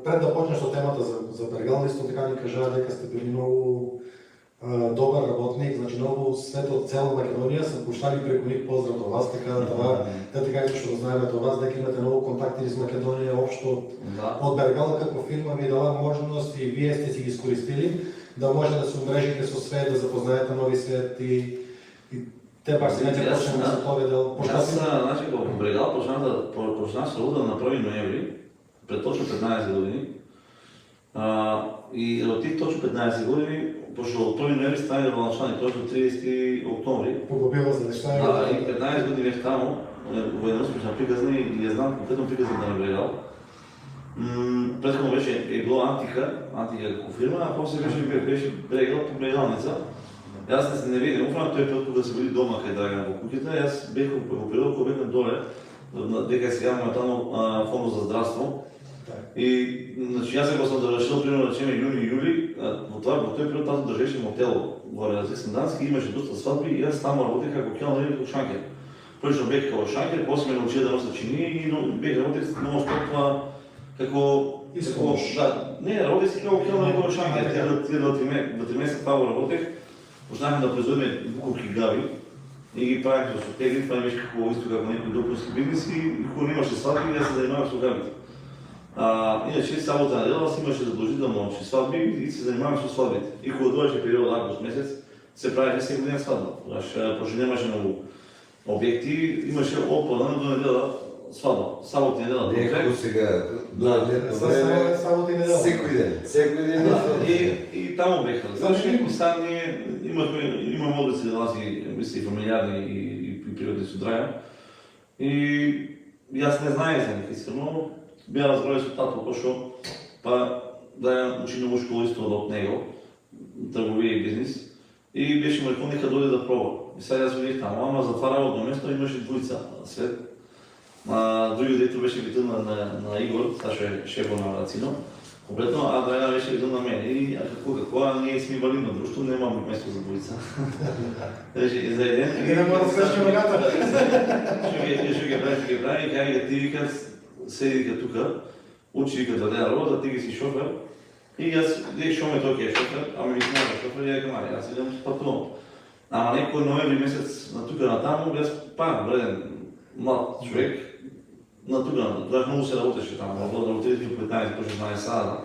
пред да почнеш со темата за Бергал, исто така ни кажа дека сте били многу добар работник, значи многу свет од цела Македонија се пуштали преку нив поздрав до вас, така това, те така што да знаеме до вас, дека имате многу контакти с Македонија, општо од Бергал како фирма ви дала можност и вие сте си ги искористили да може да се умрежите со свет, да запознаете нови свет и те пак сега ќе почнеме да се поведел. Аз, значи, како Бергал почнах се работа на 1 ноември, пред точно 15 години. И од тих точно 15 години, пошто од 1 ноември стане началник, точно 30 октомври. Побила за нешта. Да, и 15 години бев таму, военноуспешна приказна и ја знам конкретно приказната на Бергал. Претходно беше било Антика како фирма, а после беше Бергал по Брегалница. Јас не видим, уфрано тој пат кога се били дома кај Драган во куќата, јас бех во период кога бевме доле, дека сега моментално фондот за здравство. И значи јас го сум завршил примерно речеме јуни и јули, во тој период тато држеше мотел во Сандански, имаше доста свадби и јас таму работех како келнер и како шанкер. Првично бех како шанкер, после ме научија да нося чинии и бех работех многу стоп како не, работех си како келнер и како шанкер. Тие до 3 месеца таму работех. Почнахме да производиме буковки гави и ги правихме со тегли, това беше како исто како некои допуски бизнес и кога немаше свадби, јас се занимавах со гавите. Иначе сабота недела си имаше задолжително свадби и се занимавах со свадбите. И кога дојдеше период август месец, се правеше секој ден свадба. Пошто немаше многу објекти, имаше оплана до недела свадба. Сабота и недела. Некако сега, до летно време, секој ден. И таму беха. Знаеш, некои стан имаме одлици да наси, мисли, фамилиарни и природни со Драган. И јас не знаех за них, искрено. Беа разговори со тато, пошто Драган учи многу школа исто од него, трговија и бизнис. И беше му рекол нека дојде да проба. И сега јас видих таму, ама затвара работно место имаше двојца свет. Другиот директор беше битен на Игор, Сашо е шефот на Цино. Комплетно, а Драган беше битен на мене. И какво, ние сме инвалидно друштво, немаме место за двојца. За еден... И не мора да свеши ногата. Ще ги прави, кај ти вика, седи вика тука, учи вика 2 дена работа, ти ги си шофер. И јас видих шо ме тој е шофер, ама ми сме шофер и ја викам, јас идам патувам. Ама некој ноември месец на тука на таму, јас вреден млад човек, на тука, многу се работеше таму, работите по 15-16 сата.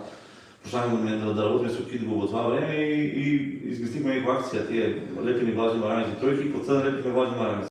Почнахме да работиме со Кидго во това време и измислихме некоја акција, тие лепени влажни марамици тројки, по цел лепихме влажни марамици.